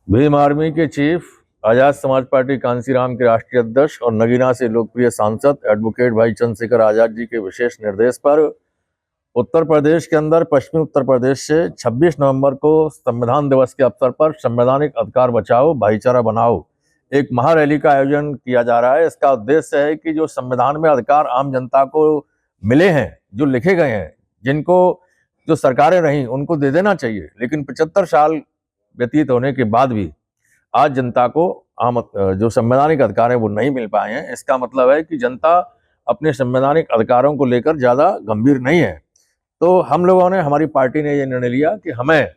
Bhim army के chief, Azad Samaj party Kanshiram के राष्ट्रीय अध्यक्ष और नगीना से लोकप्रिय सांसद एडवोकेट भाई चंद्रशेखर आजाद जी के विशेष निर्देश पर उत्तर प्रदेश के अंदर पश्चिमी उत्तर प्रदेश से 26 नवंबर को संविधान दिवस के अवसर पर संवैधानिक अधिकार बचाओ भाईचारा बनाओ एक महारैली का आयोजन किया जा रहा है। इसका उद्देश्य है कि जो संविधान में अधिकार आम जनता को मिले हैं, जो लिखे गए हैं, जिनको जो सरकारें रहीं उनको दे देना चाहिए, लेकिन 75 साल व्यतीत होने के बाद भी आज जनता को आम जो संवैधानिक अधिकार है वो नहीं मिल पाए हैं। इसका मतलब है कि जनता अपने संवैधानिक अधिकारों को लेकर ज्यादा गंभीर नहीं है। तो हम लोगों ने, हमारी पार्टी ने ये निर्णय लिया कि हमें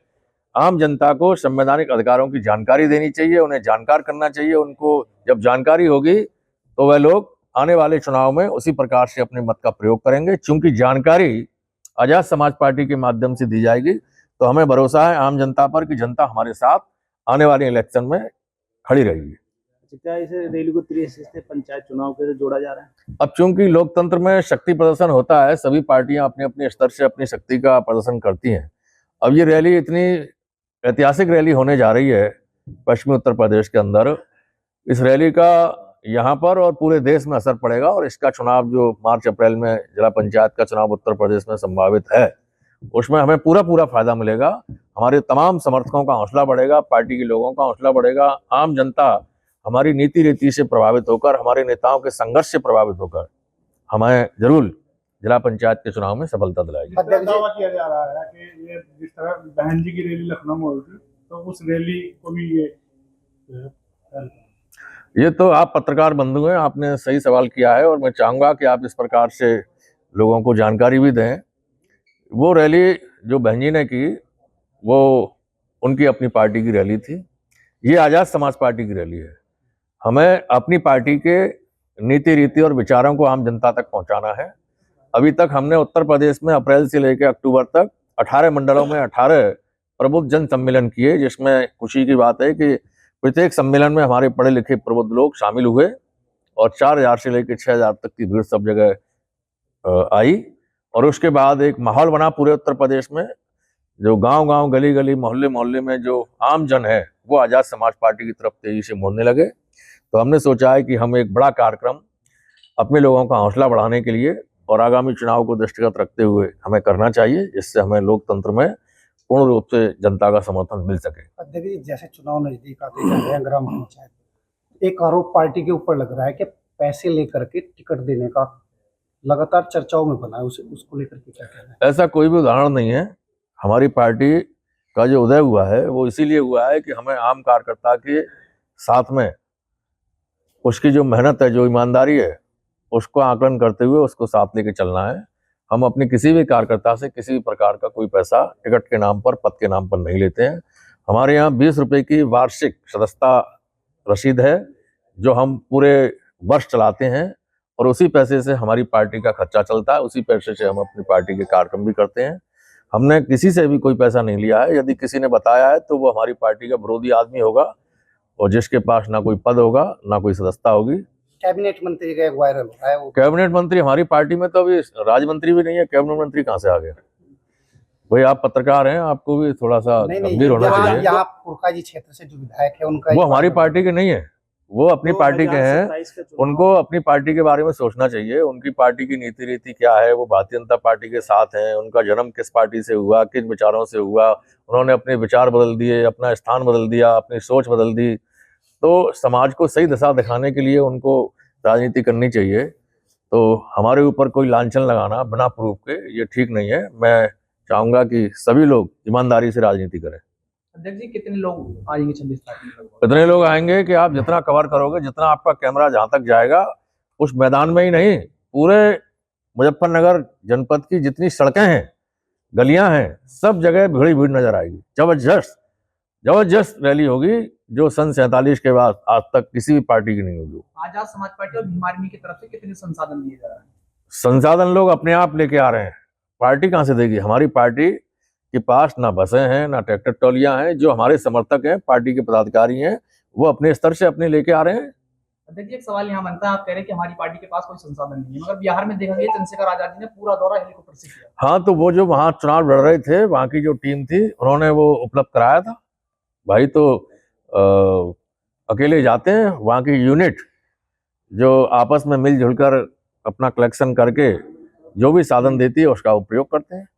आम जनता को संवैधानिक अधिकारों की जानकारी देनी चाहिए, उन्हें जानकार करना चाहिए। उनको जब जानकारी होगी तो वह लोग आने वाले चुनाव में उसी प्रकार से अपने मत का प्रयोग करेंगे। चूंकि जानकारी आजाद समाज पार्टी के माध्यम से दी जाएगी तो हमें भरोसा है आम जनता पर कि जनता हमारे साथ आने वाले इलेक्शन में खड़ी रहेगी। क्या इस रैली को 30 से पंचायत चुनाव के जोड़ा जा रहा है? अब चूंकि लोकतंत्र में शक्ति प्रदर्शन होता है, सभी पार्टियां अपने अपने स्तर से अपनी शक्ति का प्रदर्शन करती हैं। अब ये रैली इतनी ऐतिहासिक रैली होने जा रही है पश्चिमी उत्तर प्रदेश के अंदर। इस रैली का यहाँ पर और पूरे देश में असर पड़ेगा और इसका चुनाव जो मार्च अप्रैल में जिला पंचायत का चुनाव उत्तर प्रदेश में संभावित है, उसमें हमें पूरा फायदा मिलेगा। हमारे तमाम समर्थकों का हौसला बढ़ेगा, पार्टी के लोगों का हौसला बढ़ेगा। आम जनता हमारी नीति रीति से प्रभावित होकर, हमारे नेताओं के संघर्ष से प्रभावित होकर हमें जरूर जिला पंचायत के चुनाव में सफलता दिलाएगी। दावा किया जा रहा है कि ये जिस तरह बहन जी की रैली लखनऊ में होगी तो उस रैली को भी ये तो आप पत्रकार बंधु हैं, आपने सही सवाल किया है और मैं चाहूंगा कि आप इस प्रकार से लोगों को जानकारी भी दें। वो रैली जो बहन जी ने की वो उनकी अपनी पार्टी की रैली थी, ये आजाद समाज पार्टी की रैली है। हमें अपनी पार्टी के नीति रीति और विचारों को आम जनता तक पहुंचाना है। अभी तक हमने उत्तर प्रदेश में अप्रैल से लेकर अक्टूबर तक 18 मंडलों में 18 प्रबुद्ध जन सम्मेलन किए, जिसमें खुशी की बात है कि प्रत्येक सम्मेलन में हमारे पढ़े लिखे प्रबुद्ध लोग शामिल हुए और 4000 से लेकर 6000 तक की भीड़ सब जगह आई। और उसके बाद एक माहौल बना पूरे उत्तर प्रदेश में, जो गांव-गांव, गली-गली, मोहल्ले-मोहल्ले में जो आम जन है वो आजाद समाज पार्टी की तरफ तेजी से मुड़ने लगे। तो हमने सोचा है कि हम एक बड़ा कार्यक्रम अपने लोगों का हौसला बढ़ाने के लिए और आगामी चुनाव को दृष्टिगत रखते हुए हमें करना चाहिए, जिससे हमें लोकतंत्र में पूर्ण रूप से जनता का समर्थन मिल सके। अध्यक्ष, जैसे चुनाव नजदीक आते जा रहे हैं, ग्राम पंचायत, एक आरोप पार्टी के ऊपर लग रहा है कि पैसे लेकर के टिकट देने का लगातार चर्चाओं में बना है, उसको लेकर के क्या कहना है? ऐसा कोई भी उदाहरण नहीं है। हमारी पार्टी का जो उदय हुआ है वो इसीलिए हुआ है कि हमें आम कार्यकर्ता के साथ में उसकी जो मेहनत है, जो ईमानदारी है, उसको आकलन करते हुए उसको साथ लेके चलना है। हम अपने किसी भी कार्यकर्ता से किसी भी प्रकार का कोई पैसा टिकट के नाम पर, पद के नाम पर नहीं लेते हैं। हमारे यहाँ 20 रुपए की वार्षिक सदस्यता रसीद है जो हम पूरे वर्ष चलाते हैं और उसी पैसे से हमारी पार्टी का खर्चा चलता है, उसी पैसे से हम अपनी पार्टी के कार्यक्रम भी करते हैं। हमने किसी से भी कोई पैसा नहीं लिया है। यदि किसी ने बताया है तो वो हमारी पार्टी का विरोधी आदमी होगा और जिसके पास ना कोई पद होगा ना कोई सदस्यता होगी। कैबिनेट मंत्री का एक वायरल हो रहा है, वो कैबिनेट मंत्री हमारी पार्टी में तो अभी राज्य मंत्री भी नहीं है, कैबिनेट मंत्री कहाँ से आ गया? भाई आप पत्रकार हैं, आपको भी थोड़ा सा गंभीर होना चाहिए। यहाँ पुरका जी क्षेत्र से जो विधायक है उनका, वो हमारी पार्टी के नहीं है, वो अपनी पार्टी के हैं। उनको अपनी पार्टी के बारे में सोचना चाहिए। उनकी पार्टी की नीति रीति क्या है, वो भारतीय जनता पार्टी के साथ हैं। उनका जन्म किस पार्टी से हुआ, किन विचारों से हुआ, उन्होंने अपने विचार बदल दिए, अपना स्थान बदल दिया, अपनी सोच बदल दी। तो समाज को सही दिशा दिखाने के लिए उनको राजनीति करनी चाहिए। तो हमारे ऊपर कोई लांछन लगाना बिना प्रूफ के ये ठीक नहीं है। मैं चाहूंगा कि सभी लोग ईमानदारी से राजनीति करें। अध्यक्ष जी, कितने लोग आएंगे 26 तारीख में? इतने लोग आएंगे कि आप जितना कवर करोगे, जितना आपका कैमरा जहां तक जाएगा, उस मैदान में ही नहीं, पूरे मुजफ्फरनगर जनपद की जितनी सड़कें हैं, गलियां हैं, सब जगह भीड़ नजर आएगी। जबरदस्त रैली होगी जो सन 47 के बाद आज तक किसी भी पार्टी की नहीं होगी। आजाद समाज पार्टी और भीम आर्मी की तरफ से कितने संसाधन दिए जा रहे हैं? संसाधन लोग अपने आप लेके आ रहे हैं, पार्टी कहाँ से देगी? हमारी पार्टी के पास ना बसें हैं, ना ट्रैक्टर ट्रॉलियां हैं। जो हमारे समर्थक हैं, पार्टी के पदाधिकारी हैं, वो अपने स्तर से अपने लेके आ रहे हैं। अध्यक्ष जी, एक सवाल यहाँ बनता है, आप कह रहे हैं कि हमारी पार्टी के पास कोई संसाधन नहीं है, मगर बिहार में देखा गया चंद्रशेखर आजाद जी ने पूरा दौरा हेलीकॉप्टर से किया। हाँ, तो वो जो वहाँ चुनाव लड़ रहे थे, वहाँ की जो टीम थी, उन्होंने वो उपलब्ध कराया था। भाई तो अकेले जाते हैं, वहाँ की यूनिट जो आपस में मिलजुल कर अपना कलेक्शन करके जो भी साधन देती है उसका उपयोग करते हैं।